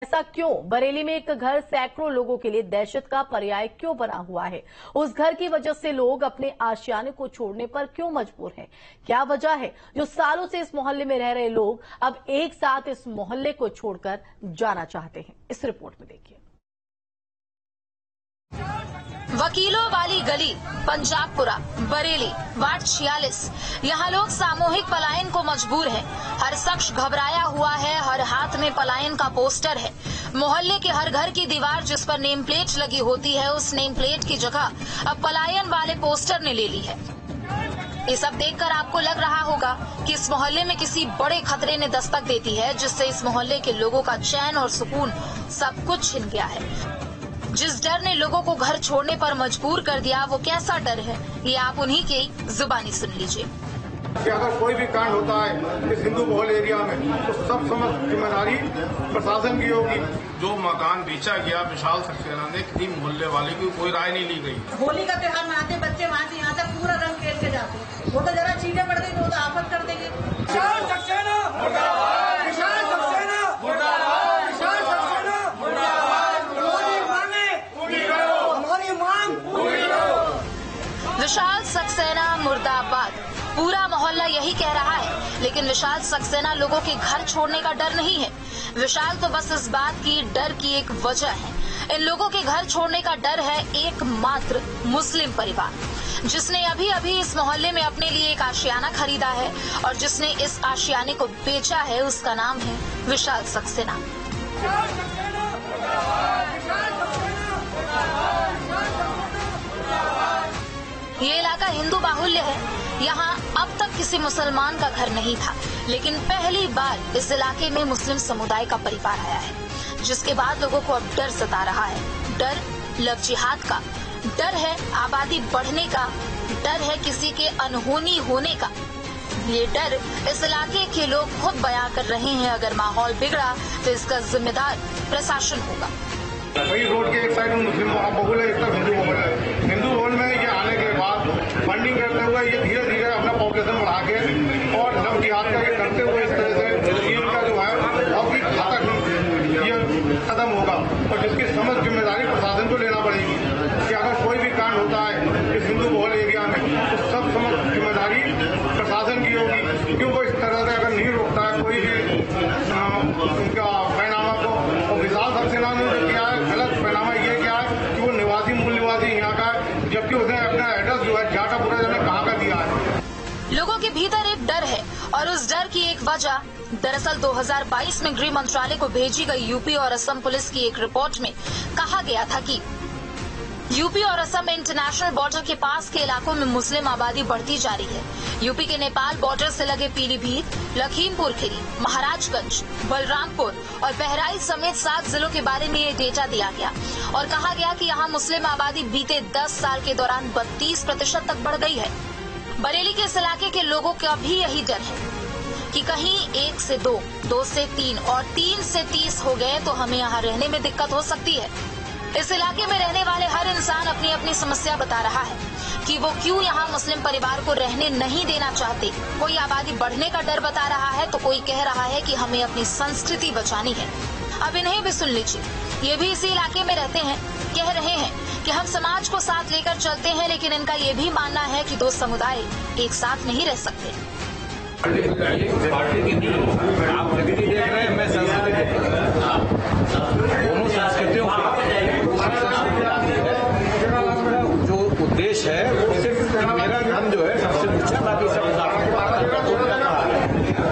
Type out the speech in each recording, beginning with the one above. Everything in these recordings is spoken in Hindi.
ऐसा क्यों? बरेली में एक घर सैकड़ों लोगों के लिए दहशत का पर्याय क्यों बना हुआ है? उस घर की वजह से लोग अपने आशियाने को छोड़ने पर क्यों मजबूर हैं? क्या वजह है जो सालों से इस मोहल्ले में रह रहे लोग अब एक साथ इस मोहल्ले को छोड़कर जाना चाहते हैं? इस रिपोर्ट में देखिए। वकीलों वाली गली, पंजाबपुरा, बरेली, वार्ड 46। यहाँ लोग सामूहिक पलायन को मजबूर हैं। हर शख्स घबराया हुआ है, हर हाथ में पलायन का पोस्टर है। मोहल्ले के हर घर की दीवार जिस पर नेम प्लेट लगी होती है, उस नेम प्लेट की जगह अब पलायन वाले पोस्टर ने ले ली है। ये सब देखकर आपको लग रहा होगा कि इस मोहल्ले में किसी बड़े खतरे ने दस्तक देती है, जिससे इस मोहल्ले के लोगों का चैन और सुकून सब कुछ छिन गया है। जिस डर ने लोगों को घर छोड़ने पर मजबूर कर दिया, वो कैसा डर है, ये आप उन्हीं की जुबानी सुन लीजिए। कि अगर कोई भी कांड होता है इस हिंदू बहुल एरिया में तो सब समझ जिम्मेदारी प्रशासन की होगी। जो मकान बेचा गया विशाल सक्सेना ने, किसी मोहल्ले वाले की कोई राय नहीं ली गई। होली का त्योहार मनाते बच्चे वहाँ से यहाँ तक पूरा रंग खेल के जाते, वो तो जरा चीजें पड़ गई तो वो तो आफत कर देंगे। विशाल सक्सेना मुर्दाबाद, विशाल सक्सेना मुर्दाबाद, विशाल सक्सेना मुर्दाबाद। हमारी मांगे पूरी करो, हमारी मांग पूरी करो। विशाल सक्सेना मुर्दाबाद। पूरा मोहल्ला यही कह रहा है, लेकिन विशाल सक्सेना लोगों के घर छोड़ने का डर नहीं है। विशाल तो बस इस बात की डर की एक वजह है। इन लोगों के घर छोड़ने का डर है एकमात्र मुस्लिम परिवार, जिसने अभी अभी इस मोहल्ले में अपने लिए एक आशियाना खरीदा है और जिसने इस आशियाने को बेचा है। उसका नाम है विशाल सक्सेना। ये इलाका हिंदू बाहुल्य है। यहाँ अब तक किसी मुसलमान का घर नहीं था, लेकिन पहली बार इस इलाके में मुस्लिम समुदाय का परिवार आया है, जिसके बाद लोगों को अब डर सता रहा है। डर लव जिहाद का, डर है आबादी बढ़ने का, डर है किसी के अनहोनी होने का। ये डर इस इलाके के लोग खुद बयां कर रहे हैं। अगर माहौल बिगड़ा तो इसका जिम्मेदार प्रशासन होगा। वही रोड के एक साइड में मुस्लिम बहुल है, एक तरफ हिंदू बहुल है। हिंदू बहुल में ये आने के बाद फंडिंग करते हुए ये धीरे धीरे अपना पॉपुलेशन बढ़ा के और लव जिहाद का ये करते हुए इस तरह से इनका जो है बहुत ही घातक ये कदम होगा और जिसकी समझ जिम्मेदारी प्रशासन को लेना पड़ेगी कि अगर कोई भी कांड होता है इस हिंदू बहुल एरिया में तो सब समझ जिम्मेदारी प्रशासन की होगी। क्योंकि इस तरह से अगर नहीं रोकता है कोई भी उनका पैनामा को, और विशाल सक्सेना ने जो किया है गलत पैनामा ये क्या है कि वो निवासी मूल निवासी यहाँ का है, जबकि उसने अपना एड्रेस जो है झाटापुरा जाने कहाँ का दिया है। लोगों के भीतर एक डर है और उस डर की एक वजह दरअसल 2022 में गृह मंत्रालय को भेजी गई यूपी और असम पुलिस की एक रिपोर्ट में कहा गया था कि यूपी और असम में इंटरनेशनल बॉर्डर के पास के इलाकों में मुस्लिम आबादी बढ़ती जा रही है। यूपी के नेपाल बॉर्डर से लगे पीलीभीत, लखीमपुर खीरी, महाराजगंज, बलरामपुर और बहराइच समेत 7 जिलों के बारे में ये डेटा दिया गया और कहा गया कि यहाँ मुस्लिम आबादी बीते 10 साल के दौरान 32% तक बढ़ गई है। बरेली के इस इलाके के लोगों का भी यही डर है कि कहीं 1 से 2, 2 से 3 और 3 से 30 हो गए तो हमें यहाँ रहने में दिक्कत हो सकती है। इस इलाके में रहने वाले हर इंसान अपनी अपनी समस्या बता रहा है कि वो क्यों यहाँ मुस्लिम परिवार को रहने नहीं देना चाहते। कोई आबादी बढ़ने का डर बता रहा है तो कोई कह रहा है कि हमें अपनी संस्कृति बचानी है। अब इन्हें भी सुन लीजिए, ये भी इसी इलाके में रहते हैं। कह रहे हैं कि हम समाज को साथ लेकर चलते हैं, लेकिन इनका ये भी मानना है कि 2 समुदाय एक साथ नहीं रह सकते। पार्टी की आप प्रगति देख रहे हैं, मैं संस्कृति देख रहा हूं। दोनों संस्कृतियों जो उद्देश्य है वो सिर्फ मेरा धर्म जो है सबसे ऊंचा, बाकी सब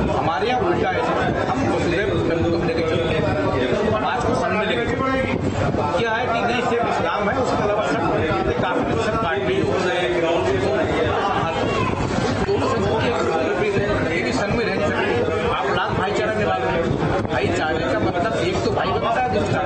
हमारे यहाँ उल्टा है। हम मुस्लिम लेके चलते हैं, समाज को सामने लेके क्या है कि नहीं सिर्फ इस्लाम है, उसके अलावा सब काफी सब पार्टी संघ में रह सकते। आप लाख भाईचारा निभा भाईचारे का मतलब एक तो भाई बनता है, दूसरा।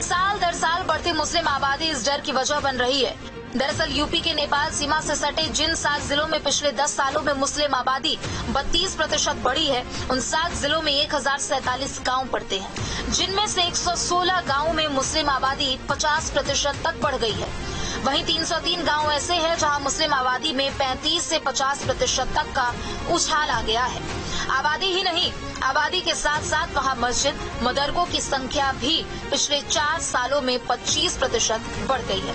साल दर साल बढ़ती मुस्लिम आबादी इस डर की वजह बन रही है। दरअसल यूपी के नेपाल सीमा से सटे जिन 7 जिलों में पिछले 10 सालों में मुस्लिम आबादी 32% बढ़ी है, उन 7 जिलों में 1047 गांव पड़ते हैं, जिनमें से 116 गांवों में मुस्लिम आबादी 50% तक बढ़ गई है। वहीं 303 गांव ऐसे हैं जहां मुस्लिम आबादी में 35 से 50% तक का उछाल आ गया है। आबादी ही नहीं, आबादी के साथ साथ वहां मस्जिद, मदरकों की संख्या भी पिछले 4 सालों में 25% बढ़ गई है।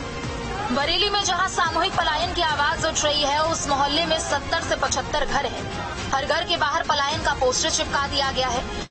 बरेली में जहां सामूहिक पलायन की आवाज उठ रही है, उस मोहल्ले में 70 से 75 घर हैं। हर घर के बाहर पलायन का पोस्टर चिपका दिया गया है।